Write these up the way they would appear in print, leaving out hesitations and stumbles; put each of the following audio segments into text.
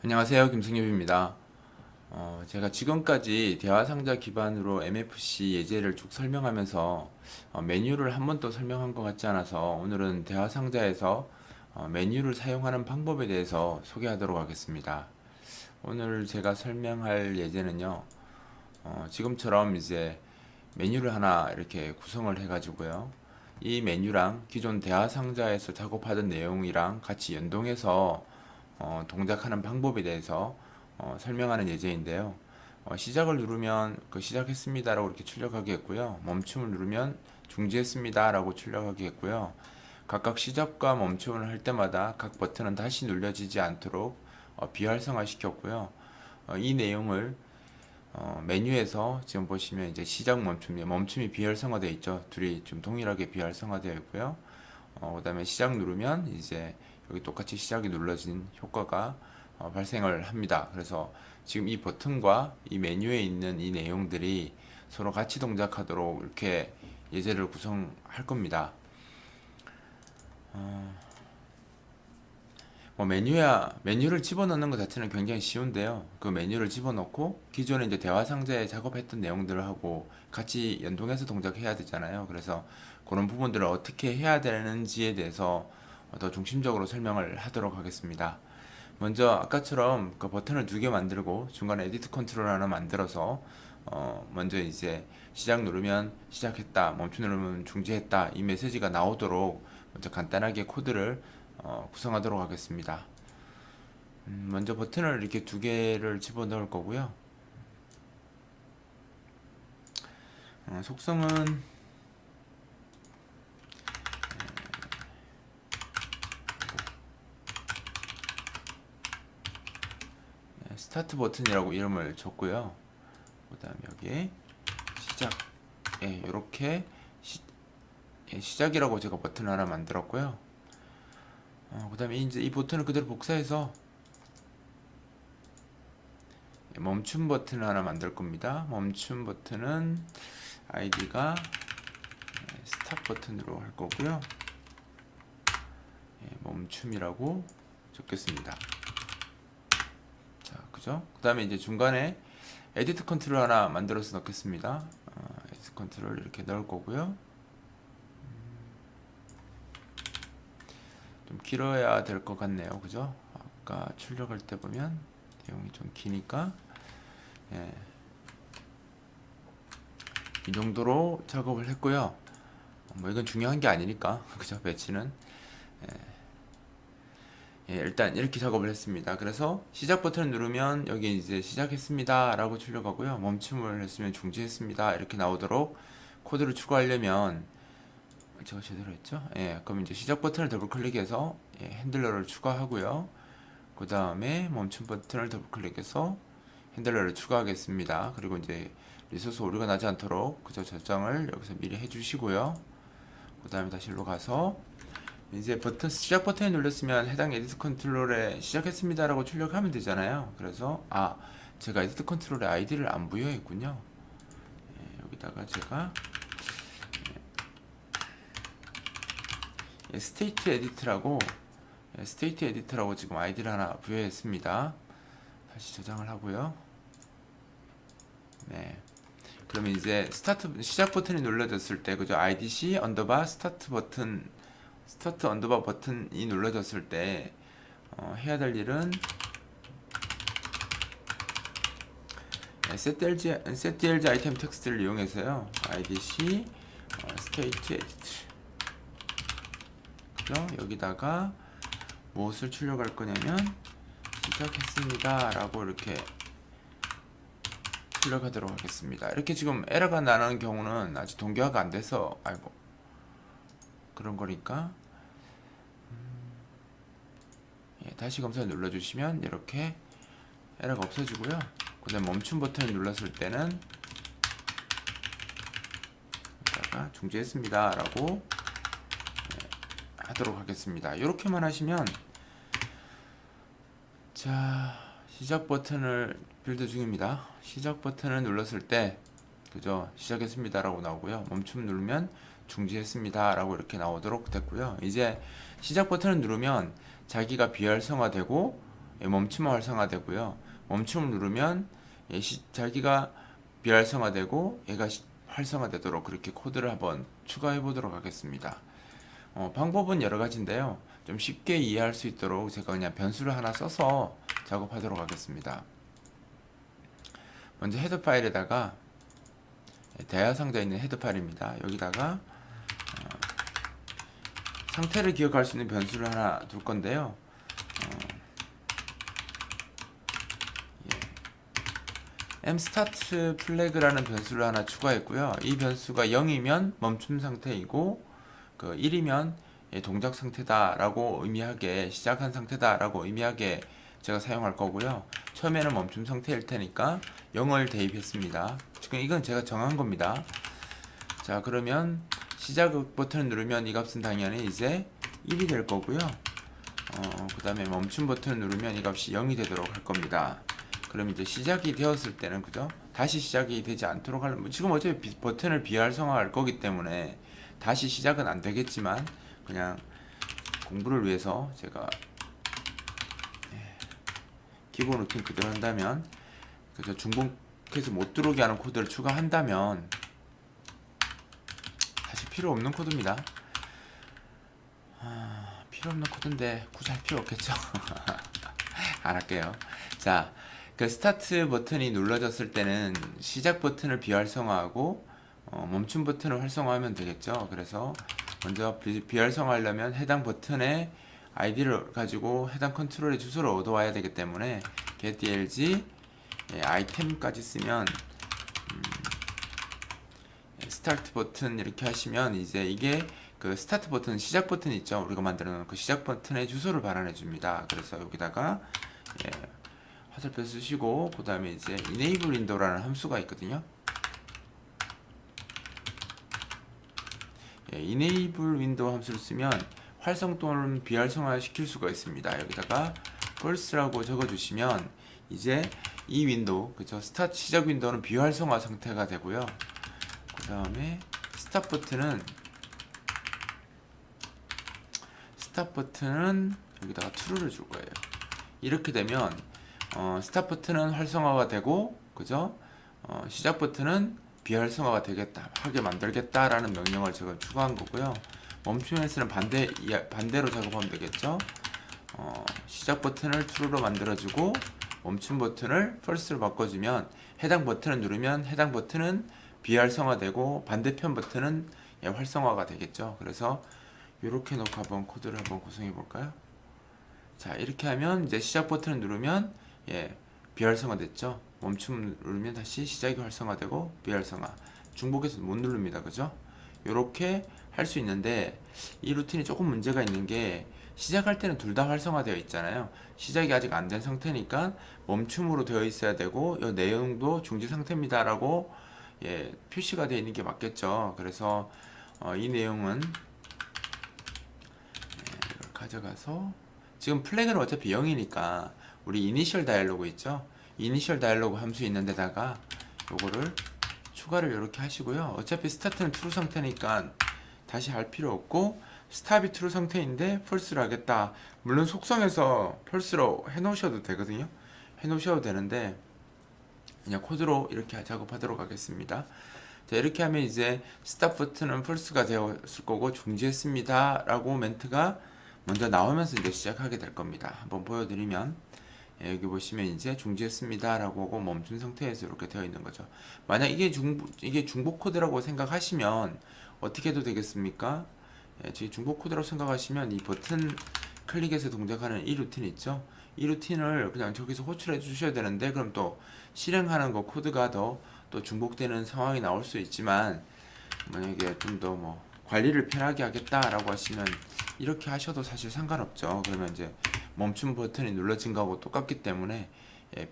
안녕하세요. 김승엽입니다. 제가 지금까지 대화상자 기반으로 MFC 예제를 쭉 설명하면서 메뉴를 한 번도 설명한 것 같지 않아서 오늘은 대화상자에서 메뉴를 사용하는 방법에 대해서 소개하도록 하겠습니다. 오늘 제가 설명할 예제는요, 지금처럼 이제 메뉴를 하나 이렇게 구성을 해가지고요. 이 메뉴랑 기존 대화상자에서 작업하던 내용이랑 같이 연동해서 동작하는 방법에 대해서 설명하는 예제인데요. 시작을 누르면 시작했습니다라고 이렇게 출력하겠고요. 멈춤을 누르면 중지했습니다라고 출력하겠고요. 각각 시작과 멈춤을 할 때마다 각 버튼은 다시 눌려지지 않도록 비활성화 시켰고요. 이 내용을 메뉴에서 지금 보시면 이제 시작 멈춤이 비활성화되어 있죠. 둘이 좀 동일하게 비활성화되어 있고요. 그다음에 시작 누르면 이제 여기 똑같이 시작이 눌러진 효과가 발생을 합니다. 그래서 지금 이 버튼과 이 메뉴에 있는 이 내용들이 서로 같이 동작하도록 이렇게 예제를 구성할 겁니다. 메뉴를 집어넣는 것 자체는 굉장히 쉬운데요. 그 메뉴를 집어넣고 기존에 이제 대화 상자에 작업했던 내용들을 하고 같이 연동해서 동작해야 되잖아요. 그래서 그런 부분들을 어떻게 해야 되는지에 대해서 더 중심적으로 설명을 하도록 하겠습니다. 먼저 아까처럼 그 버튼을 두 개 만들고 중간에 에디트 컨트롤 하나 만들어서 먼저 이제 시작 누르면 시작했다, 멈춤 누르면 중지했다 이 메시지가 나오도록 먼저 간단하게 코드를 구성하도록 하겠습니다. 먼저 버튼을 이렇게 두 개를 집어넣을 거고요. 속성은 스타트 버튼이라고 이름을 줬고요. 그 다음에 여기에 시작, 이렇게 시작이라고 제가 버튼 하나 만들었고요. 그 다음에 이제 이 버튼을 그대로 복사해서 멈춤 버튼을 하나 만들 겁니다. 멈춤 버튼은 아이디가 스탑 버튼으로 할 거고요. 멈춤이라고 적겠습니다. 자, 그죠? 그 다음에 이제 중간에 에디트 컨트롤 하나 만들어서 넣겠습니다. 에디트 컨트롤 이렇게 넣을 거고요. 좀 길어야 될 것 같네요. 그죠? 아까 출력할 때 보면 내용이 좀 기니까 예, 이 정도로 작업을 했고요. 뭐 이건 중요한 게 아니니까 그죠? 배치는 일단 이렇게 작업을 했습니다. 그래서 시작 버튼을 누르면 여기 이제 시작했습니다 라고 출력하고요. 멈춤을 했으면 중지했습니다 이렇게 나오도록 코드를 추가하려면 제가 제대로 했죠? 그럼 이제 시작 버튼을 더블 클릭해서 핸들러를 추가하고요. 그 다음에 멈춤 버튼을 더블 클릭해서 핸들러를 추가하겠습니다. 그리고 이제 리소스 오류가 나지 않도록 그저 저장을 여기서 미리 해주시고요. 그 다음에 다시 일로 가서 이제 시작 버튼을 눌렀으면 해당 에디트 컨트롤에 시작했습니다라고 출력하면 되잖아요. 그래서 제가 에디트 컨트롤에 아이디를 안 부여했군요. 여기다가 제가 스테이트 에디트라고 지금 아이디를 하나 부여했습니다. 다시 저장을 하고요. 네. 그러면 이제 시작 버튼이 눌러졌을 때 그죠? IDC 언더바 스타트 언더바 버튼이 눌러졌을 때 해야 될 일은 setDLG 아이템 텍스트를 이용해서요. IDC state edit 그죠? 여기다가 무엇을 출력할 거냐면 시작했습니다 라고 이렇게 출력하도록 하겠습니다. 이렇게 지금 에러가 나는 경우는 아직 동기화가 안 돼서 그런 거니까 다시 검사 눌러주시면 이렇게 에러가 없어지고요. 그 다음 멈춤 버튼을 눌렀을 때는 여기다가 중지했습니다 라고 하도록 하겠습니다. 이렇게만 하시면 자, 시작 버튼을 빌드 중입니다. 시작 버튼을 눌렀을 때 그죠? 시작했습니다 라고 나오고요. 멈춤 누르면 중지했습니다 라고 이렇게 나오도록 됐고요. 이제 시작 버튼을 누르면 자기가 비활성화되고 멈춤은 활성화되고요. 멈춤을 누르면 자기가 비활성화되고 얘가 활성화되도록 그렇게 코드를 한번 추가해 보도록 하겠습니다. 방법은 여러 가지인데요. 좀 쉽게 이해할 수 있도록 제가 그냥 변수를 하나 써서 작업하도록 하겠습니다. 먼저 헤더 파일에다가 대화 상자에 있는 헤더 파일입니다. 여기다가 상태를 기억할 수 있는 변수를 하나 둘 건데요. mstart flag라는 변수를 하나 추가했고요. 이 변수가 0이면 멈춤 상태이고 1이면 동작 상태다라고 의미하게, 시작한 상태다라고 의미하게 제가 사용할 거고요. 처음에는 멈춤 상태일 테니까 0을 대입했습니다. 지금 이건 제가 정한 겁니다. 자, 그러면 시작 버튼을 누르면 이 값은 당연히 이제 1이 될 거고요. 그 다음에 멈춤 버튼을 누르면 이 값이 0이 되도록 할 겁니다. 그럼 이제 시작이 되었을 때는, 그죠? 다시 시작이 되지 않도록 하려면, 지금 어차피 버튼을 비활성화할 거기 때문에 다시 시작은 안 되겠지만, 그냥 공부를 위해서 제가 기본 루틴 그대로 한다면, 그래서 중복해서 못 들어오게 하는 코드를 추가한다면, 사실 필요 없는 코드입니다. 필요 없는 코드인데 굳이 할 필요 없겠죠. 안 할게요. 자, 그 스타트 버튼이 눌러졌을 때는 시작 버튼을 비활성화하고 멈춤 버튼을 활성화하면 되겠죠. 그래서 먼저 비활성화하려면 해당 버튼의 아이디를 가지고 해당 컨트롤의 주소를 얻어와야 되기 때문에 getDLG 아이템까지 쓰면 스타트 버튼 이렇게 하시면 이제 이게 그 스타트 버튼, 시작 버튼 있죠. 우리가 만들어 놓은 그 시작 버튼의 주소를 발안해 줍니다. 그래서 여기다가 화살표 쓰시고, 그 다음에 이제 enable window라는 함수가 있거든요. enable window 함수를 쓰면 활성 또는 비활성화 시킬 수가 있습니다. 여기다가 false라고 적어주시면 이제 이 윈도우, 그죠? 스타트 시작 윈도우는 비활성화 상태가 되고요. 그 다음에 스탑 버튼은 여기다가 true를 줄 거예요. 이렇게 되면 스탑 버튼은 활성화가 되고, 그죠? 시작 버튼은 비활성화가 하게 만들겠다라는 명령을 제가 추가한 거고요. 멈춤에서는 반대로 작업하면 되겠죠? 시작 버튼을 true로 만들어주고, 멈춤 버튼을 false로 바꿔주면 해당 버튼을 누르면 해당 버튼은 비활성화되고 반대편 버튼은 활성화가 되겠죠. 그래서 이렇게 놓고 한번 코드를 한번 구성해 볼까요? 자, 이렇게 하면 이제 시작 버튼을 누르면 비활성화 됐죠. 멈춤 누르면 다시 시작이 활성화되고 비활성화. 중복해서 못 누릅니다. 그죠? 이렇게 할 수 있는데 이 루틴이 조금 문제가 있는 게, 시작할 때는 둘 다 활성화되어 있잖아요. 시작이 아직 안 된 상태니까 멈춤으로 되어 있어야 되고, 이 내용도 중지 상태입니다 라고 표시가 되어 있는 게 맞겠죠. 그래서 이 내용은 이걸 가져가서, 지금 플래그는 어차피 0이니까 우리 이니셜 다이얼로그 있죠? 이니셜 다이얼로그 함수 있는 데다가 요거를 추가를 이렇게 하시고요. 어차피 스타트는 true 상태니까 다시 할 필요 없고, 스탑이 true 상태인데 false를 하겠다. 물론 속성에서 false로 해놓으셔도 되거든요. 해놓으셔도 되는데 그냥 코드로 이렇게 작업하도록 하겠습니다. 자, 이렇게 하면 이제 스탑 버튼은 false가 되었을 거고 중지했습니다 라고 멘트가 먼저 나오면서 이제 시작하게 될 겁니다. 한번 보여드리면, 여기 보시면 이제 중지했습니다 라고 하고 멈춘 상태에서 이렇게 되어 있는 거죠. 만약 이게 중복 코드라고 생각하시면 어떻게 해도 되겠습니까? 중복 코드라고 생각하시면 이 버튼 클릭해서 동작하는 이 루틴 있죠? 이 루틴을 그냥 저기서 호출해 주셔야 되는데, 그럼 또 실행하는 거 코드가 또 중복되는 상황이 나올 수 있지만, 만약에 좀 더 관리를 편하게 하겠다라고 하시면 이렇게 하셔도 사실 상관없죠. 그러면 이제 멈춤 버튼이 눌러진 거하고 똑같기 때문에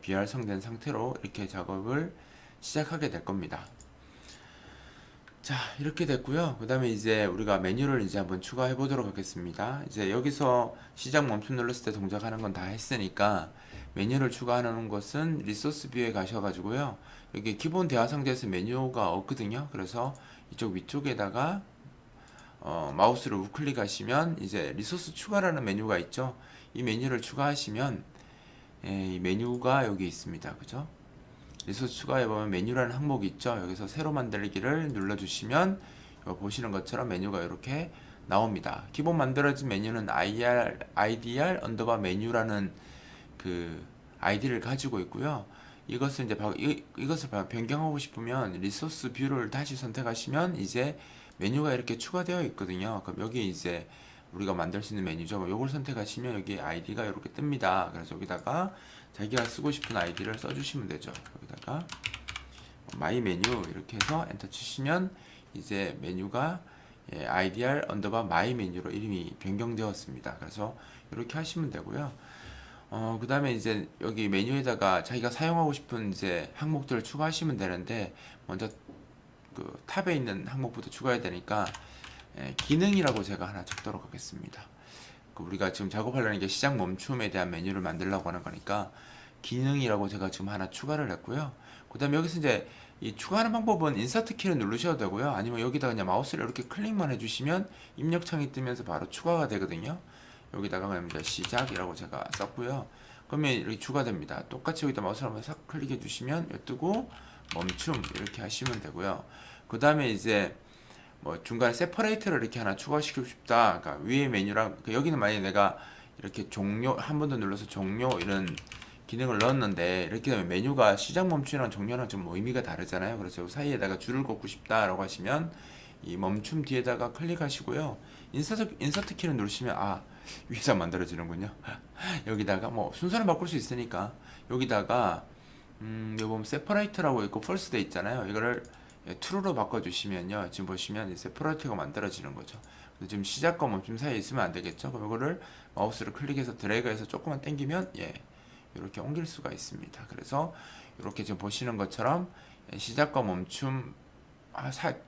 비활성된 상태로 이렇게 작업을 시작하게 될 겁니다. 자, 이렇게 됐고요. 그 다음에 이제 우리가 메뉴를 이제 한번 추가해 보도록 하겠습니다. 이제 여기서 시작 멈춤 눌렀을 때 동작하는 건 다 했으니까, 메뉴를 추가하는 것은 리소스 뷰에 가셔가지고요. 여기 기본 대화 상자에서 메뉴가 없거든요. 그래서 이쪽 위쪽에다가 마우스를 우클릭하시면 이제 리소스 추가라는 메뉴가 있죠. 이 메뉴를 추가하시면 이 메뉴가 여기 있습니다. 그죠? 리소스 추가해보면 메뉴라는 항목이 있죠. 여기서 새로 만들기를 눌러주시면 보시는 것처럼 메뉴가 이렇게 나옵니다. 기본 만들어진 메뉴는 IDR 언더바 메뉴라는 그 아이디를 가지고 있고요. 이것을 이제 이것을 변경하고 싶으면 리소스 뷰를 다시 선택하시면 이제 메뉴가 이렇게 추가되어 있거든요. 그럼 여기 이제 우리가 만들 수 있는 메뉴죠. 이걸 선택하시면 여기 아이디가 이렇게 뜹니다. 그래서 여기다가 자기가 쓰고 싶은 아이디를 써주시면 되죠. 여기다가 마이 메뉴 이렇게 해서 엔터 치시면 이제 메뉴가 IDR 언더바 마이 메뉴로 이름이 변경되었습니다. 그래서 이렇게 하시면 되고요. 그 다음에 이제 여기 메뉴에다가 자기가 사용하고 싶은 이제 항목들을 추가하시면 되는데, 먼저 그 탑에 있는 항목부터 추가해야 되니까 기능이라고 제가 하나 적도록 하겠습니다. 우리가 지금 작업하려는 게 시작 멈춤에 대한 메뉴를 만들려고 하는 거니까 기능이라고 제가 지금 하나 추가를 했고요. 그 다음에 여기서 이제 이 추가하는 방법은 인서트 키를 누르셔도 되고요. 아니면 여기다 그냥 마우스를 이렇게 클릭만 해주시면 입력창이 뜨면서 바로 추가가 되거든요. 여기다가 그냥 이제 시작이라고 제가 썼고요. 그러면 이렇게 추가됩니다. 똑같이 여기다 마우스를 한번 싹 클릭해 주시면 뜨고 멈춤 이렇게 하시면 되고요. 그 다음에 이제 뭐 중간에 세퍼레이터를 이렇게 하나 추가시키고 싶다. 그러니까 위에 메뉴랑 여기는 만약에 내가 이렇게 종료 한 번 더 눌러서 종료 이런 기능을 넣었는데, 이렇게 되면 메뉴가 시작 멈춤이랑 종료랑 좀 의미가 다르잖아요. 그래서 이 사이에다가 줄을 긋고 싶다라고 하시면 이 멈춤 뒤에다가 클릭하시고요. 인서트 키를 누르시면 위에서 만들어지는군요. 여기다가 뭐 순서를 바꿀 수 있으니까 여기다가 여기 보면 세퍼레이터라고 있고 펄스돼 있잖아요. 이거를 true로 바꿔주시면요, 지금 보시면 세퍼레이터가 만들어지는 거죠. 지금 시작과 멈춤 사이에 있으면 안 되겠죠. 그럼 이거를 마우스를 클릭해서 드래그해서 조금만 당기면 이렇게 옮길 수가 있습니다. 그래서 이렇게 지금 보시는 것처럼 시작과 멈춤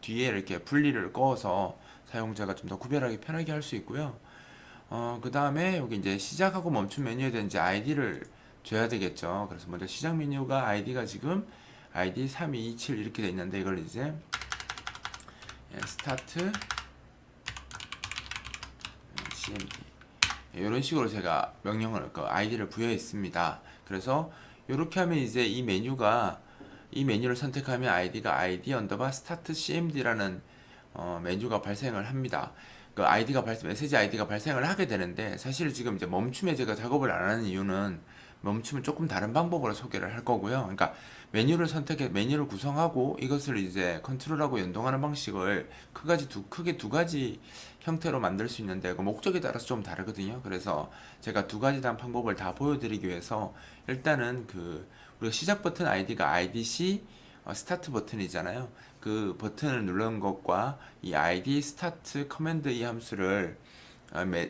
뒤에 이렇게 분리를 꺼서 사용자가 좀 더 구별하기 편하게 할 수 있고요. 그 다음에 여기 이제 시작하고 멈춤 메뉴에 대한 이제 아이디를 줘야 되겠죠. 그래서 먼저 시작 메뉴가 아이디가 지금 아이디 3227 이렇게 돼 있는데, 이걸 이제 스타트 cmd 이런 식으로 제가 명령을 아이디를 부여했습니다. 그래서 이렇게 하면 이제 이 메뉴를 선택하면 아이디가 id 언더바 스타트 cmd라는 메뉴가 발생을 합니다. 그 메시지 아이디가 발생을 하게 되는데, 사실 지금 이제 멈춤에 제가 작업을 안 하는 이유는 멈춤은 조금 다른 방법으로 소개를 할 거고요. 그러니까 메뉴를 구성하고 이것을 이제 컨트롤하고 연동하는 방식을 크게 두 가지 형태로 만들 수 있는데, 그 목적에 따라서 좀 다르거든요. 그래서 제가 두 가지 다 방법을 다 보여드리기 위해서 일단은 우리가 시작 버튼 아이디가 IDC 스타트 버튼이잖아요. 그 버튼을 누르는 것과 이 ID 스타트 커맨드 이 함수를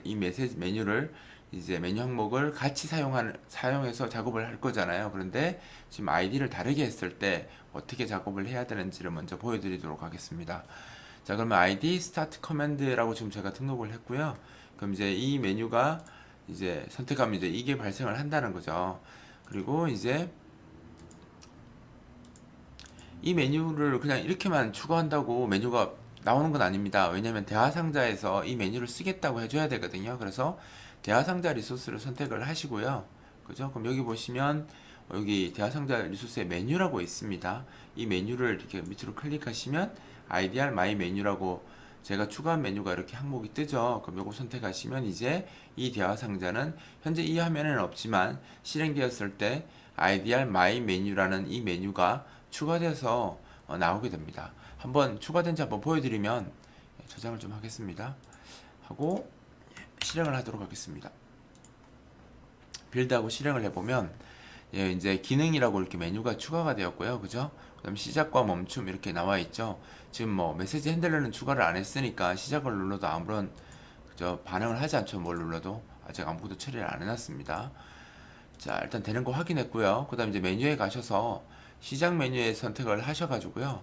이 메뉴를 이제 메뉴 항목을 같이 사용해서 작업을 할 거잖아요. 그런데 지금 아이디를 다르게 했을 때 어떻게 작업을 해야 되는지를 먼저 보여드리도록 하겠습니다. 자, 그러면 ID 스타트 커맨드라고 지금 제가 등록을 했고요. 그럼 이제 이 메뉴가 이제 선택하면 이제 이게 발생을 한다는 거죠. 그리고 이제 이 메뉴를 그냥 이렇게만 추가한다고 메뉴가 나오는 건 아닙니다. 왜냐면 대화상자에서 이 메뉴를 쓰겠다고 해줘야 되거든요. 그래서 대화상자 리소스를 선택을 하시고요. 그죠? 그럼 여기 보시면 여기 대화상자 리소스의 메뉴라고 있습니다. 이 메뉴를 이렇게 밑으로 클릭하시면 IDR My 메뉴라고 제가 추가한 메뉴가 이렇게 항목이 뜨죠. 그럼 요거 선택하시면 이제 이 대화상자는 현재 이 화면에는 없지만 실행되었을 때 IDR My 메뉴라는 이 메뉴가 추가돼서 나오게 됩니다. 한번 추가된지 한번 보여드리면 저장을 좀 하겠습니다. 하고 실행을 하도록 하겠습니다. 빌드하고 실행을 해보면 이제 기능이라고 이렇게 메뉴가 추가가 되었고요. 그죠? 그 다음 시작과 멈춤 이렇게 나와 있죠. 지금 뭐 메시지 핸들러는 추가를 안 했으니까 시작을 눌러도 아무런 반응을 하지 않죠. 뭘 눌러도 아직 아무것도 처리를 안 해놨습니다. 자, 일단 되는 거 확인했고요. 그 다음 이제 메뉴에 가셔서 시작 메뉴에 선택을 하셔가지고요.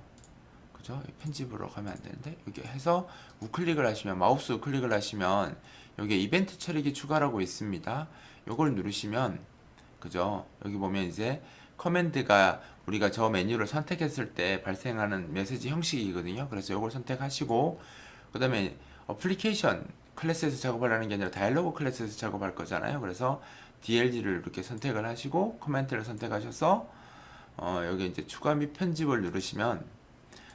그죠? 편집으로 가면 안 되는데 여기 해서 우클릭을 하시면 마우스 우클릭을 하시면 여기에 이벤트 처리기 추가라고 있습니다. 요걸 누르시면 그죠? 여기 보면 이제 커맨드가 우리가 저 메뉴를 선택했을 때 발생하는 메시지 형식이거든요. 그래서 요걸 선택하시고 그 다음에 어플리케이션 클래스에서 작업하려는 게 아니라 다이얼로그 클래스에서 작업할 거잖아요. 그래서 DLG를 이렇게 선택을 하시고 코멘트를 선택하셔서 여기 이제 추가 및 편집을 누르시면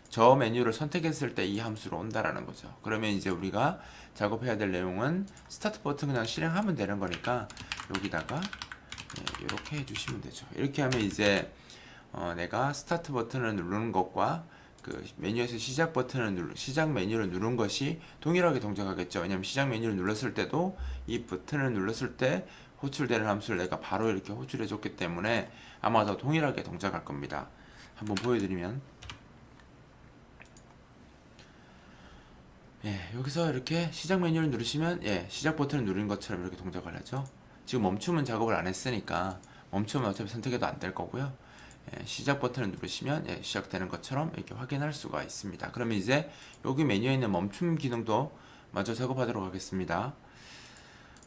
저 메뉴를 선택했을 때 이 함수로 온다라는 거죠. 그러면 이제 우리가 작업해야 될 내용은 스타트 버튼 그냥 실행하면 되는 거니까 여기다가 이렇게 해주시면 되죠. 이렇게 하면 이제 내가 스타트 버튼을 누르는 것과 그 메뉴에서 시작 버튼을 시작 메뉴를 누른 것이 동일하게 동작하겠죠. 왜냐면 시작 메뉴를 눌렀을 때도 이 버튼을 눌렀을 때 호출되는 함수를 내가 바로 이렇게 호출해 줬기 때문에 아마 더 동일하게 동작할 겁니다. 한번 보여드리면 여기서 이렇게 시작 메뉴를 누르시면 시작 버튼을 누른 것처럼 이렇게 동작을 하죠. 지금 멈춤은 작업을 안 했으니까 멈춤은 어차피 선택해도 안 될 거고요. 시작 버튼을 누르시면 시작되는 것처럼 이렇게 확인할 수가 있습니다. 그러면 이제 여기 메뉴에 있는 멈춤 기능도 마저 작업하도록 하겠습니다.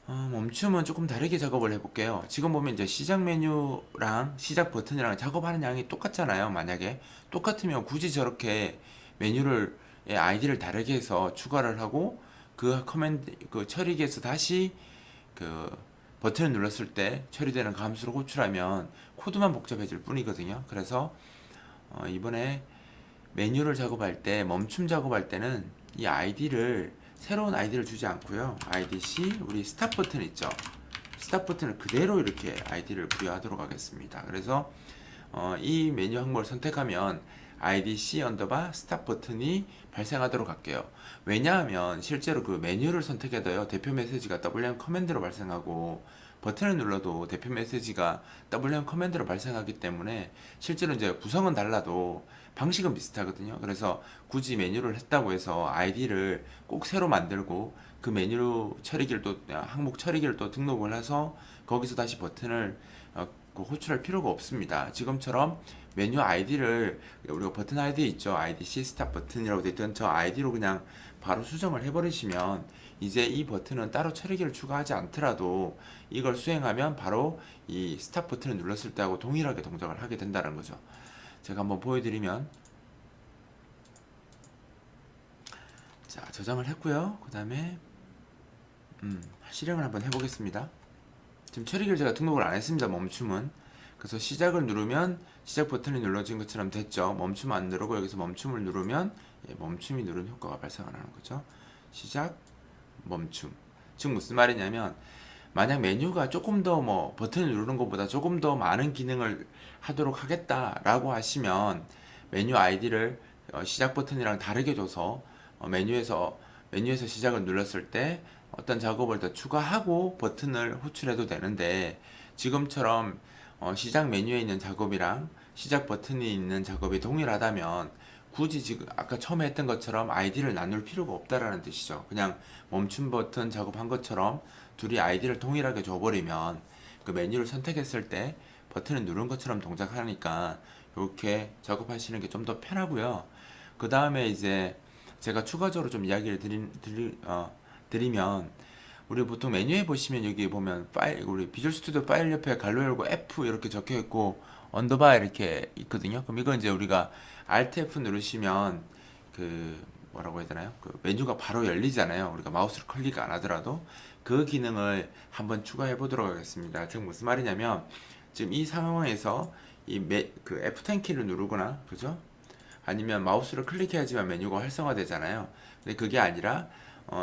멈춤은 조금 다르게 작업을 해볼게요. 지금 보면 이제 시작 메뉴랑 시작 버튼이랑 작업하는 양이 똑같잖아요. 만약에 똑같으면 굳이 저렇게 메뉴를 아이디를 다르게 해서 추가를 하고 그 커맨드 그 처리기에서 다시 그 버튼을 눌렀을 때 처리되는 그 함수를 호출하면 코드만 복잡해질 뿐이거든요. 그래서 이번에 메뉴를 작업할 때 멈춤 작업할 때는 이 아이디를 새로운 아이디를 주지 않고요. IDC 우리 스탑 버튼 있죠. 스탑 버튼을 그대로 이렇게 아이디를 부여하도록 하겠습니다. 그래서 이 메뉴 항목을 선택하면 IDC 언더바 스탑 버튼이 발생하도록 할게요. 왜냐하면 실제로 그 메뉴를 선택해도요 대표 메시지가 WM 커맨드로 발생하고 버튼을 눌러도 대표 메시지가 WM 커맨드로 발생하기 때문에 실제로 이제 구성은 달라도 방식은 비슷하거든요. 그래서 굳이 메뉴를 했다고 해서 아이디를 꼭 새로 만들고 그 메뉴 처리기를 또 항목 처리기를 또 등록을 해서 거기서 다시 버튼을 호출할 필요가 없습니다. 지금처럼 메뉴 아이디를 우리가 버튼 아이디 있죠. IDC 스탑 버튼이라고 되어 있던 저 아이디로 그냥 바로 수정을 해버리시면 이제 이 버튼은 따로 처리기를 추가하지 않더라도 이걸 수행하면 바로 이 스탑 버튼을 눌렀을 때하고 동일하게 동작을 하게 된다는 거죠. 제가 한번 보여드리면 자 저장을 했고요. 그 다음에 실행을 한번 해보겠습니다. 지금 처리기를 제가 등록을 안 했습니다. 멈춤은. 그래서 시작을 누르면 시작 버튼이 눌러진 것처럼 됐죠. 멈춤 안 누르고 여기서 멈춤을 누르면 멈춤이 누른 효과가 발생하는 거죠. 시작 멈춤. 즉 무슨 말이냐면 만약 메뉴가 조금 더 버튼을 누르는 것보다 조금 더 많은 기능을 하도록 하겠다라고 하시면 메뉴 아이디를 시작 버튼이랑 다르게 줘서 메뉴에서 시작을 눌렀을 때 어떤 작업을 더 추가하고 버튼을 호출해도 되는데 지금처럼 시작 메뉴에 있는 작업이랑 시작 버튼이 있는 작업이 동일하다면 굳이 지금 아까 처음에 했던 것처럼 아이디를 나눌 필요가 없다라는 뜻이죠. 그냥 멈춤 버튼 작업한 것처럼 둘이 아이디를 동일하게 줘버리면 그 메뉴를 선택했을 때 버튼을 누른 것처럼 동작하니까 이렇게 작업하시는 게 좀 더 편하고요. 그 다음에 이제 제가 추가적으로 좀 이야기를 드리면 우리 보통 메뉴에 보시면 여기 보면 파일 우리 비주얼 스튜디오 파일 옆에 괄호 열고 F 이렇게 적혀 있고 언더바 이렇게 있거든요. 그럼 이건 이제 우리가 Alt F 누르시면 그 뭐라고 해야 되나요? 그 메뉴가 바로 열리잖아요. 우리가 마우스를 클릭 안 하더라도 그 기능을 한번 추가해 보도록 하겠습니다. 지금 무슨 말이냐면 지금 이 상황에서 그 F10 키를 누르거나 그죠? 아니면 마우스를 클릭해야지만 메뉴가 활성화되잖아요. 근데 그게 아니라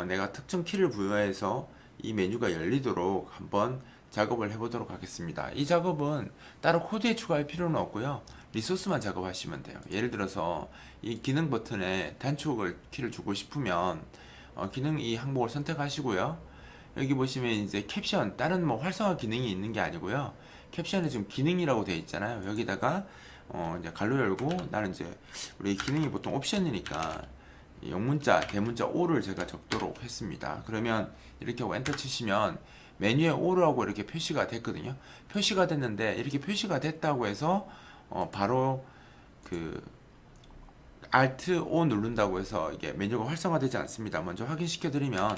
내가 특정 키를 부여해서 이 메뉴가 열리도록 한번 작업을 해보도록 하겠습니다. 이 작업은 따로 코드에 추가할 필요는 없고요. 리소스만 작업하시면 돼요. 예를 들어서 이 기능 버튼에 단축을 키를 주고 싶으면 기능 이 항목을 선택하시고요. 여기 보시면 이제 캡션 다른 활성화 기능이 있는 게 아니고요. 캡션에 지금 기능이라고 되어 있잖아요. 여기다가 이제 괄호 열고 나는 이제 우리 기능이 보통 옵션이니까 영문자, 대문자 O를 제가 적도록 했습니다. 그러면 이렇게 하고 엔터 치시면 메뉴에 O라고 이렇게 표시가 됐거든요. 표시가 됐는데 이렇게 표시가 됐다고 해서 바로 그 Alt O 누른다고 해서 이게 메뉴가 활성화되지 않습니다. 먼저 확인시켜 드리면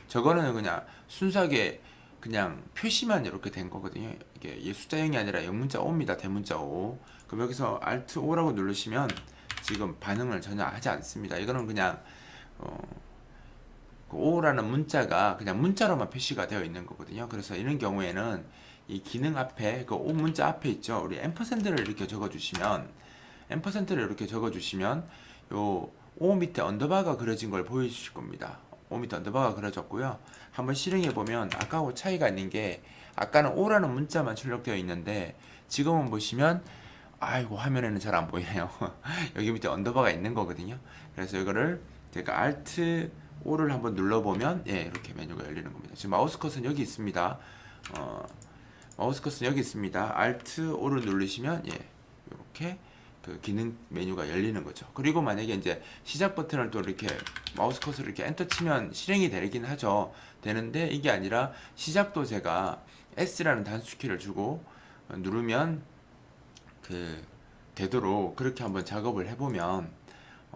저거는 그냥 순수하게 그냥 표시만 이렇게 된 거거든요. 이게 숫자형이 아니라 영문자 O입니다. 대문자 O. 그럼 여기서 Alt O라고 누르시면 지금 반응을 전혀 하지 않습니다. 이거는 그냥 그 O라는 문자가 그냥 문자로만 표시가 되어 있는 거거든요. 그래서 이런 경우에는 이 기능 앞에 그 O 문자 앞에 있죠. 우리 앰퍼샌드를 이렇게 적어주시면 앰퍼센트를 이렇게 적어주시면 요 O 밑에 언더바가 그려진 걸 보여주실 겁니다. O 밑에 언더바가 그려졌고요. 한번 실행해 보면 아까하고 차이가 있는 게 아까는 O라는 문자만 출력되어 있는데 지금은 보시면 아이고 화면에는 잘 안 보이네요. 여기 밑에 언더바가 있는 거거든요. 그래서 이거를 제가 Alt O를 한번 눌러보면 예 이렇게 메뉴가 열리는 겁니다. 지금 마우스 컷은 여기 있습니다. 마우스 컷은 여기 있습니다. Alt O를 누르시면 예 이렇게 그 기능 메뉴가 열리는 거죠. 그리고 만약에 이제 시작 버튼을 또 이렇게 마우스 컷을 이렇게 엔터 치면 실행이 되긴 하죠. 되는데 이게 아니라 시작도 제가 S라는 단수키를 주고 누르면 그 되도록 그렇게 한번 작업을 해보면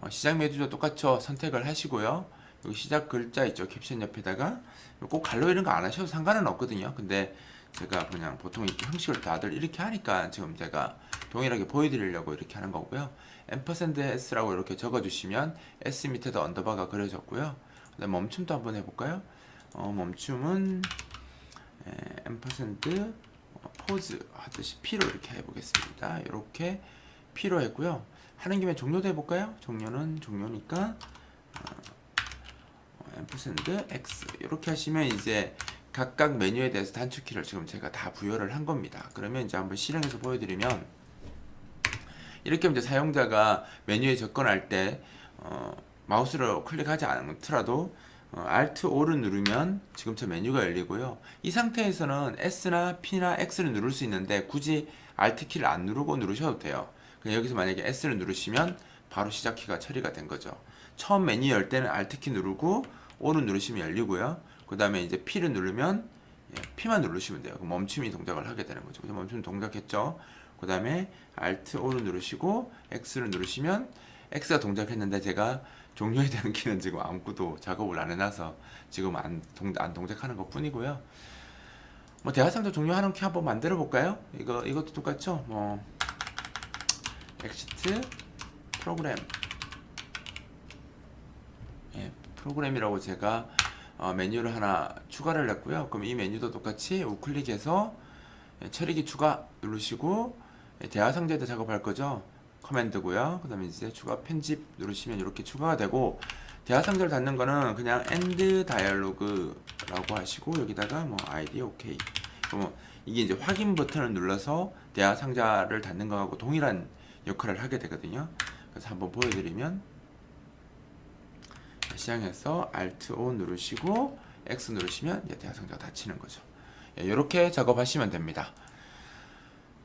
시작 메뉴도 똑같죠. 선택을 하시고요. 여기 시작 글자 있죠. 캡션 옆에다가 꼭 갈로 이런 거 안 하셔도 상관은 없거든요. 근데 제가 그냥 보통 형식을 다들 이렇게 하니까 지금 제가 동일하게 보여드리려고 이렇게 하는 거고요. 앰퍼샌드 S라고 이렇게 적어주시면 S 밑에도 언더바가 그려졌고요. 그다음 멈춤도 한번 해볼까요? 멈춤은 앰퍼샌드 포즈 하듯이 P로 이렇게 해보겠습니다. 이렇게 P로 했고요. 하는 김에 종료도 해볼까요? 종료는 종료니까 앰퍼샌드 X 이렇게 하시면 이제 각각 메뉴에 대해서 단축키를 지금 제가 다 부여를 한 겁니다. 그러면 이제 한번 실행해서 보여드리면 이렇게 이제 사용자가 메뉴에 접근할 때 마우스로 클릭하지 않더라도 Alt O를 누르면 지금처럼 메뉴가 열리고요. 이 상태에서는 S나 P나 X를 누를 수 있는데 굳이 Alt 키를 안 누르고 누르셔도 돼요. 그냥 여기서 만약에 S를 누르시면 바로 시작 키가 처리가 된 거죠. 처음 메뉴 열 때는 Alt 키 누르고 O를 누르시면 열리고요. 그 다음에 이제 P를 누르면 P만 누르시면 돼요. 멈춤이 동작을 하게 되는 거죠. 멈춤 동작했죠. 그 다음에 Alt O를 누르시고 X를 누르시면 X가 동작했는데 제가 종료해야 되는 키는 지금 아무것도 작업을 안 해놔서 지금 안 동작하는 것 뿐이고요. 뭐 대화상자 종료하는 키 한번 만들어 볼까요? 이것도 똑같죠? 뭐 엑시트 프로그램 프로그램이라고 제가 메뉴를 하나 추가를 했고요. 그럼 이 메뉴도 똑같이 우클릭해서 처리기 추가 누르시고 대화 상자에다 작업할 거죠. 커맨드고요. 그 다음에 이제 추가 편집 누르시면 이렇게 추가가 되고 대화 상자를 닫는 거는 그냥 end dialog라고 하시고 여기다가 뭐 id OK. 그럼 이게 이제 확인 버튼을 눌러서 대화 상자를 닫는 거하고 동일한 역할을 하게 되거든요. 그래서 한번 보여드리면 시작해서 Alt O 누르시고 X 누르시면 대화 상자가 닫히는 거죠. 이렇게 작업하시면 됩니다.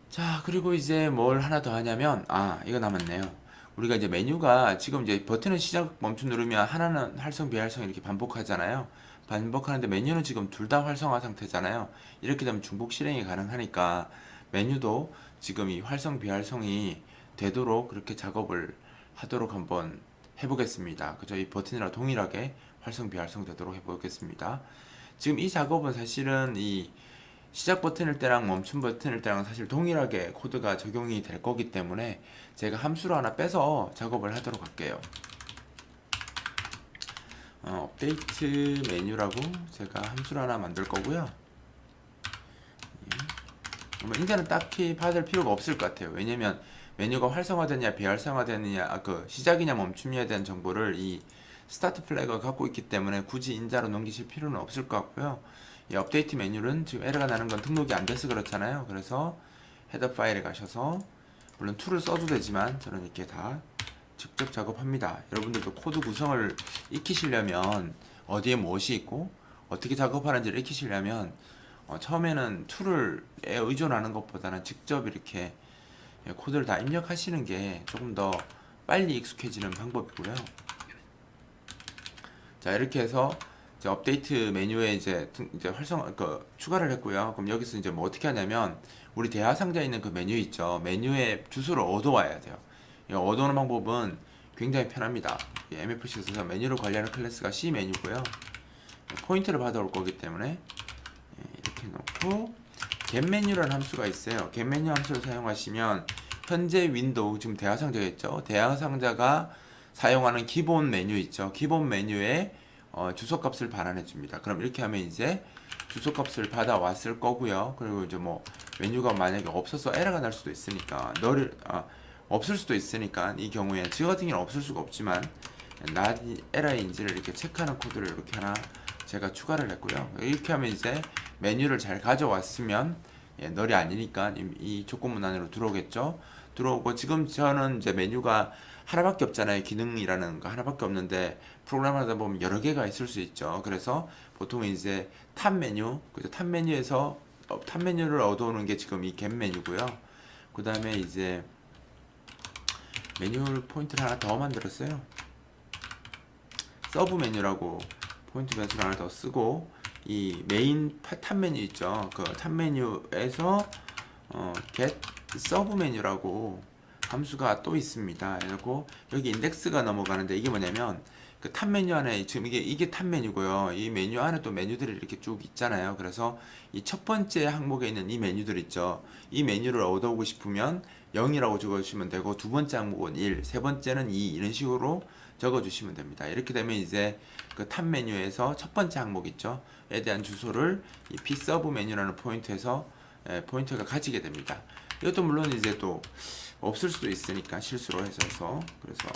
자, 그리고 이제 뭘 하나 더 하냐면 이거 남았네요. 우리가 이제 메뉴가 지금 이제 버튼을 시작 멈춤 누르면 하나는 활성 비활성 이렇게 반복하잖아요. 반복하는데 메뉴는 지금 둘 다 활성화 상태잖아요. 이렇게 되면 중복 실행이 가능하니까 메뉴도 지금 이 활성 비활성이 되도록 그렇게 작업을 하도록 한번 해보겠습니다. 그죠? 이 버튼이랑 동일하게 활성 비활성 되도록 해보겠습니다. 지금 이 작업은 사실은 이 시작 버튼일 때랑 멈춤 버튼일 때랑 사실 동일하게 코드가 적용이 될 거기 때문에 제가 함수를 하나 빼서 작업을 하도록 할게요. 업데이트 메뉴라고 제가 함수를 하나 만들 거고요. 이제는 딱히 받을 필요가 없을 것 같아요. 왜냐면 메뉴가 활성화되느냐 비활성화되느냐 그 시작이냐 멈춤이냐에 대한 정보를 이 스타트 플래그가 갖고 있기 때문에 굳이 인자로 넘기실 필요는 없을 것 같고요. 이 업데이트 메뉴는 지금 에러가 나는 건 등록이 안 돼서 그렇잖아요. 그래서 헤더 파일에 가셔서 물론 툴을 써도 되지만 저는 이렇게 다 직접 작업합니다. 여러분들도 코드 구성을 익히시려면 어디에 무엇이 있고 어떻게 작업하는지를 익히시려면 처음에는 툴을 의존하는 것보다는 직접 이렇게 코드를 다 입력하시는 게 조금 더 빨리 익숙해지는 방법이고요. 자, 이렇게 해서 이제 업데이트 메뉴에 이제 추가를 했고요. 그럼 여기서 이제 뭐 어떻게 하냐면 우리 대화 상자에 있는 그 메뉴 있죠. 메뉴에 주소를 얻어와야 돼요. 이 얻어오는 방법은 굉장히 편합니다. MFC에서 메뉴를 관리하는 클래스가 C 메뉴고요. 포인트를 받아올 거기 때문에 이렇게 놓고 get 메뉴라는 함수가 있어요. get 메뉴 함수를 사용하시면 현재 윈도우 지금 대화 상자가 있죠. 대화 상자가 사용하는 기본 메뉴 있죠. 기본 메뉴에 주소값을 반환해 줍니다. 그럼 이렇게 하면 이제 주소값을 받아왔을 거고요. 그리고 이제 뭐 메뉴가 만약에 없어서 에러가 날 수도 있으니까 없을 수도 있으니까 이 경우에 지금 같은 경우는 없을 수가 없지만 not 에러인지를 이렇게 체크하는 코드를 이렇게 하나 제가 추가를 했고요. 이렇게 하면 이제 메뉴를 잘 가져왔으면 널이 아니니까 이 조건문 안으로 들어오겠죠. 들어오고 지금 저는 이제 메뉴가 하나밖에 없잖아요. 기능이라는 거 하나밖에 없는데 프로그램 하다 보면 여러 개가 있을 수 있죠. 그래서 보통 이제 탑 메뉴, 그죠? 탑 메뉴에서 탑 메뉴를 얻어오는 게 지금 이 겟 메뉴고요. 그 다음에 이제 메뉴 포인트를 하나 더 만들었어요. 서브 메뉴라고 포인트 변수를 하나 더 쓰고 이 메인 탑 메뉴 있죠. 그 탑 메뉴에서 get 서브 메뉴라고 함수가 또 있습니다. 그래고 여기 인덱스가 넘어가는데 이게 뭐냐면 그 탑 메뉴 안에 지금 이게 탑 메뉴고요. 이 메뉴 안에 또 메뉴들이 이렇게 쭉 있잖아요. 그래서 이 첫 번째 항목에 있는 이 메뉴들 있죠. 이 메뉴를 얻어오고 싶으면 0이라고 적어주시면 되고 두 번째 항목은 1, 세 번째는 2 이런 식으로 적어주시면 됩니다. 이렇게 되면 이제 그 탑 메뉴에서 첫 번째 항목 있죠. 에 대한 주소를 이 p 서브 메뉴라는 포인트에서 포인트가 가지게 됩니다. 이것도 물론 이제 또 없을 수도 있으니까 실수로 해서 그래서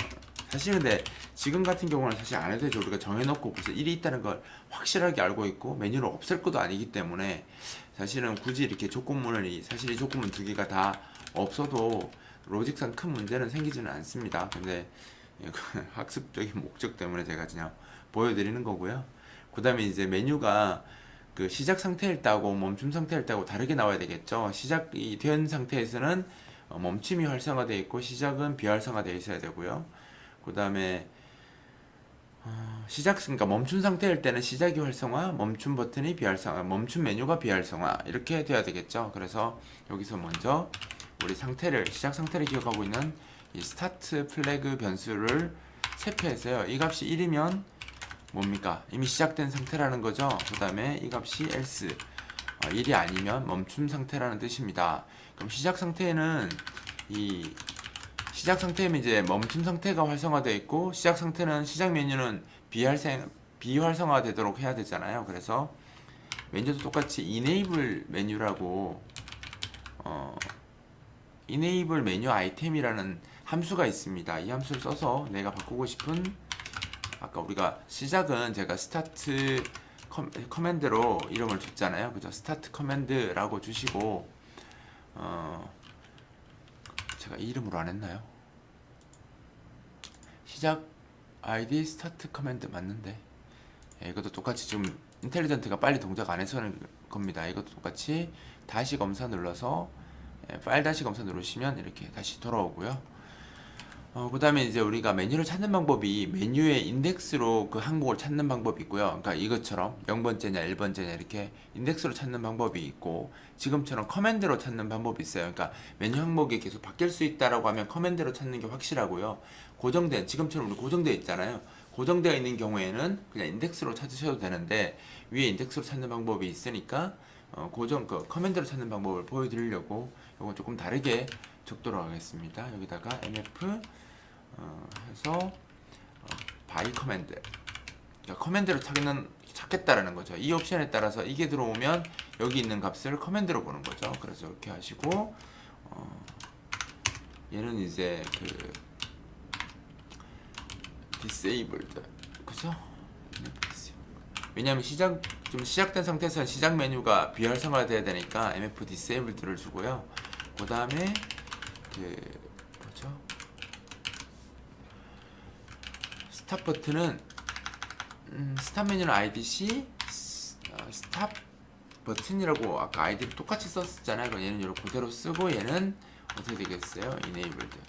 사실 근데 지금 같은 경우는 사실 안 해도 되죠. 우리가 정해놓고 벌써 1이 있다는 걸 확실하게 알고 있고 메뉴를 없앨 것도 아니기 때문에 사실은 굳이 이렇게 조건문을 사실 이 조건문 두 개가 다 없어도 로직상 큰 문제는 생기지는 않습니다. 근데 학습적인 목적 때문에 제가 그냥 보여드리는 거고요. 그 다음에 이제 메뉴가 그 시작 상태일 때하고 멈춤 상태일 때하고 다르게 나와야 되겠죠. 시작이 된 상태에서는 멈춤이 활성화되어 있고 시작은 비활성화되어 있어야 되고요. 그 다음에 그러니까 멈춘 상태일 때는 시작이 활성화, 멈춤 버튼이 비활성화, 멈춤 메뉴가 비활성화 이렇게 돼야 되겠죠. 그래서 여기서 먼저 우리 시작 상태를 기억하고 있는 이 스타트 플래그 변수를 체크해서요. 이 값이 1이면 뭡니까? 이미 시작된 상태라는 거죠. 그 다음에 이 값이 else 1이 아니면 멈춤 상태라는 뜻입니다. 그럼 시작 상태에는 시작 상태면 이제 멈춤 상태가 활성화되어 있고 시작 상태는 시작 메뉴는 비활성화 되도록 해야 되잖아요. 그래서 메뉴도 똑같이 enable 메뉴라고 enable 메뉴 아이템이라는 함수가 있습니다. 이 함수를 써서 내가 바꾸고 싶은 아까 우리가 시작은 제가 스타트 커맨드로 이름을 줬잖아요. 그죠? 스타트 커맨드라고 주시고 제가 이 이름으로 안 했나요? 시작 아이디 스타트 커맨드 맞는데 이것도 똑같이 지금 인텔리전트가 빨리 동작 안 해서는 겁니다. 이것도 똑같이 다시 검사 눌러서 파일 다시 검사 누르시면 이렇게 다시 돌아오고요. 그 다음에 이제 우리가 메뉴를 찾는 방법이 메뉴의 인덱스로 그 항목을 찾는 방법이 있고요. 그러니까 이것처럼 0번째냐 1번째냐 이렇게 인덱스로 찾는 방법이 있고 지금처럼 커맨드로 찾는 방법이 있어요. 그러니까 메뉴 항목이 계속 바뀔 수 있다라고 하면 커맨드로 찾는 게 확실하고요. 지금처럼 우리 고정되어 있잖아요. 고정되어 있는 경우에는 그냥 인덱스로 찾으셔도 되는데 위에 인덱스로 찾는 방법이 있으니까 커맨드로 찾는 방법을 보여드리려고 이건 조금 다르게 적도록 하겠습니다. 여기다가 mf 해서 by 커맨드 그러니까 커맨드로 찾겠다라는 거죠. 이 옵션에 따라서 이게 들어오면 여기 있는 값을 커맨드로 보는 거죠. 그래서 이렇게 하시고 얘는 이제 그 disabled 그죠? 왜냐하면 시작된 상태에서는 시작 메뉴가 비활성화 돼야 되니까 mf disabled를 주고요. 그 다음에 스탑 버튼은 스탑 메뉴는 idc 스탑 버튼이라고 아까 아이디를 똑같이 썼었잖아요. 그럼 얘는 이렇게 그대로 쓰고 얘는 어떻게 되겠어요? enabled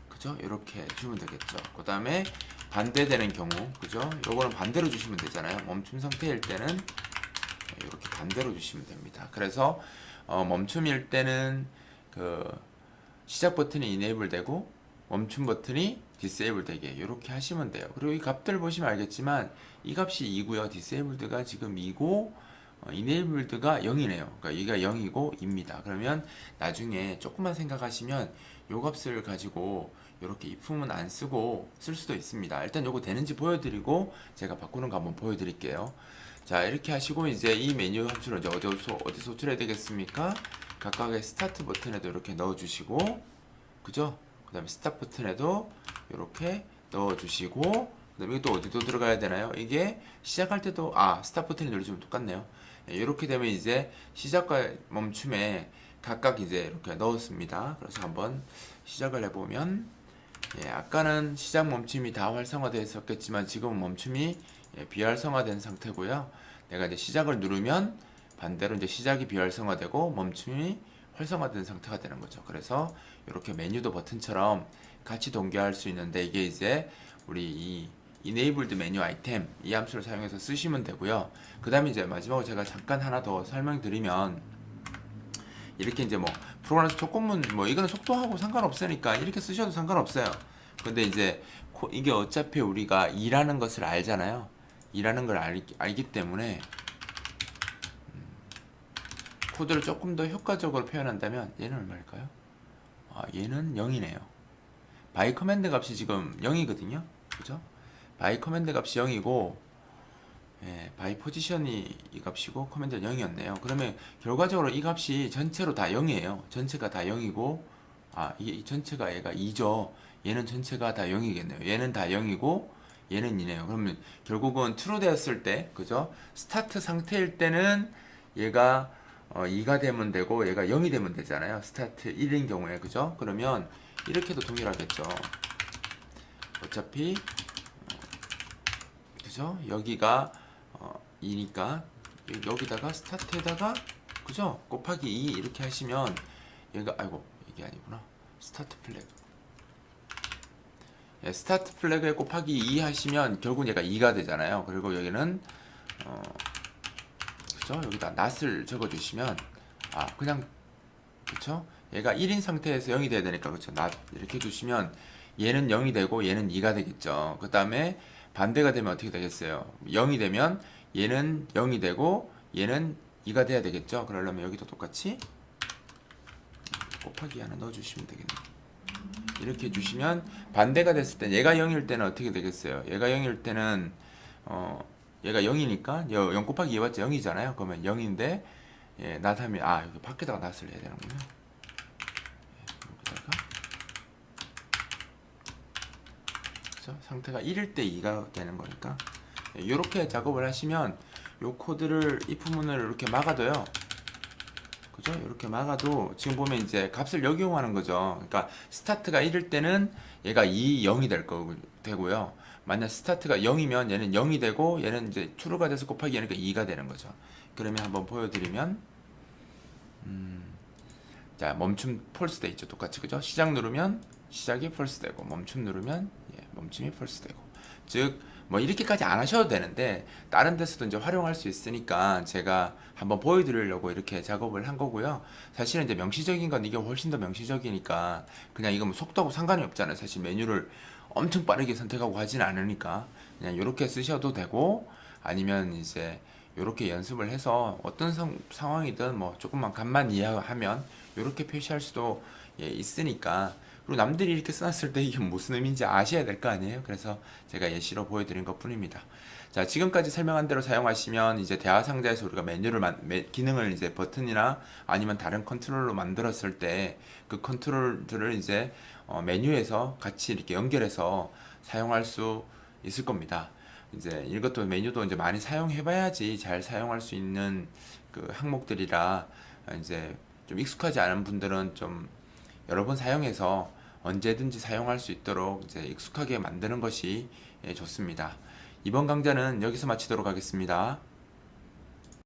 그죠? 이렇게 주면 되겠죠. 그 다음에 반대되는 경우 그죠? 요거는 반대로 주시면 되잖아요. 멈춤 상태일 때는 이렇게 반대로 주시면 됩니다. 그래서 멈춤일 때는 그 시작 버튼이 enable 되고 멈춤 버튼이 disable 되게 이렇게 하시면 돼요. 그리고 이 값들 보시면 알겠지만 이 값이 2고요. disabled가 지금 2고 enabled가 0이네요. 그러니까 이가 0이고 2입니다. 그러면 나중에 조금만 생각하시면 요 값을 가지고 이렇게 if문 안 쓰고 쓸 수도 있습니다. 일단 요거 되는지 보여드리고 제가 바꾸는 거 한번 보여드릴게요. 자, 이렇게 하시고 이제 이 메뉴 함수를 이제 어디 소출해야 되겠습니까? 각각의 스타트 버튼에도 이렇게 넣어주시고, 그죠? 그 다음에 스탑 버튼에도 이렇게 넣어주시고, 그 다음에 또 어디도 들어가야 되나요? 이게 시작할 때도, 스탑 버튼을 누르시면 똑같네요. 이렇게 되면 이제 시작과 멈춤에 각각 이제 이렇게 넣었습니다. 그래서 한번 시작을 해보면, 아까는 시작 멈춤이 다 활성화되어 있었겠지만 지금은 멈춤이 비활성화된 상태고요. 내가 이제 시작을 누르면 반대로 이제 시작이 비활성화되고 멈춤이 활성화된 상태가 되는 거죠. 그래서 이렇게 메뉴도 버튼처럼 같이 동기화할 수 있는데 이게 이제 우리 이 enabled 메뉴 아이템 이 함수를 사용해서 쓰시면 되고요. 그 다음에 이제 마지막으로 제가 잠깐 하나 더 설명드리면 이렇게 이제 뭐 프로그램에서 조건문 뭐 이거는 속도하고 상관없으니까 이렇게 쓰셔도 상관없어요. 근데 이제 이게 어차피 우리가 일하는 것을 알잖아요. 일하는 걸 알기 때문에 코드를 조금 더 효과적으로 표현한다면 얘는 얼마일까요? 얘는 0이네요. 바이 커맨드 값이 지금 0이거든요. 그죠? 바이 커맨드 값이 0이고 바이 포지션이 이 값이고 커맨드 0이었네요. 그러면 결과적으로 이 값이 전체로 다 0이에요. 전체가 다 0이고 이 전체가 얘가 2죠. 얘는 전체가 다 0이겠네요. 얘는 다 0이고 얘는 2네요. 그러면 결국은 true 되었을 때 그죠? 스타트 상태일 때는 얘가 2가 되면 되고 얘가 0이 되면 되잖아요. 스타트 1인 경우에 그죠? 그러면 이렇게도 동일하겠죠. 어차피 그죠? 여기가 2니까 여기다가 스타트에다가 그죠? 곱하기 2 이렇게 하시면 얘가 이게 아니구나. 스타트 플래그. 스타트 플래그에 곱하기 2 하시면 결국 얘가 2가 되잖아요. 그리고 여기는 그죠? 여기다 낫을 적어 주시면 그냥 그쵸? 얘가 1인 상태에서 0이 돼야 되니까 그쵸? 낫 이렇게 주시면 얘는 0이 되고 얘는 2가 되겠죠. 그 다음에 반대가 되면 어떻게 되겠어요? 0이 되면 얘는 0이 되고 얘는 2가 돼야 되겠죠. 그러려면 여기도 똑같이 곱하기 하나 넣어주시면 되겠네요. 이렇게 해주시면 반대가 됐을 때 얘가 0일 때는 어떻게 되겠어요? 얘가 0일 때는 얘가 0이니까 0 곱하기 2 해봤자 0이잖아요. 그러면 0인데 낫하면 여기 밖에다가 낫을 해야 되는군요. 여기다가 그렇죠? 상태가 1일 때 2가 되는 거니까 이렇게 작업을 하시면 요 코드를 if문을 이렇게 막아둬요. 그죠? 이렇게 막아도 지금 보면 이제 값을 역이용하는 거죠. 그러니까 스타트가 1일 때는 얘가 2, 0이 되고요. 만약 스타트가 0이면 얘는 0이 되고 얘는 이제 true가 돼서 곱하기 하니까 2가 되는 거죠. 그러면 한번 보여드리면 자 멈춤 false 돼 있죠. 똑같이 그죠? 시작 누르면 시작이 false 되고 멈춤 누르면 멈춤이 false 되고 즉 뭐 이렇게까지 안 하셔도 되는데 다른 데서도 이제 활용할 수 있으니까 제가 한번 보여드리려고 이렇게 작업을 한 거고요. 사실은 이제 명시적인 건 이게 훨씬 더 명시적이니까 그냥 이거 뭐 속도하고 상관이 없잖아요. 사실 메뉴를 엄청 빠르게 선택하고 하진 않으니까 그냥 이렇게 쓰셔도 되고 아니면 이제 이렇게 연습을 해서 어떤 상황이든 뭐 조금만 간만 이해하면 이렇게 표시할 수도 있으니까 그리고 남들이 이렇게 써놨을 때 이게 무슨 의미인지 아셔야 될 거 아니에요. 그래서 제가 예시로 보여드린 것 뿐입니다. 자, 지금까지 설명한 대로 사용하시면 이제 대화 상자에서 우리가 기능을 이제 버튼이나 아니면 다른 컨트롤로 만들었을 때 그 컨트롤들을 이제 메뉴에서 같이 이렇게 연결해서 사용할 수 있을 겁니다. 이제 이것도 메뉴도 이제 많이 사용해봐야지 잘 사용할 수 있는 그 항목들이라 이제 좀 익숙하지 않은 분들은 좀 여러 번 사용해서 언제든지 사용할 수 있도록 이제 익숙하게 만드는 것이 좋습니다. 이번 강좌는 여기서 마치도록 하겠습니다.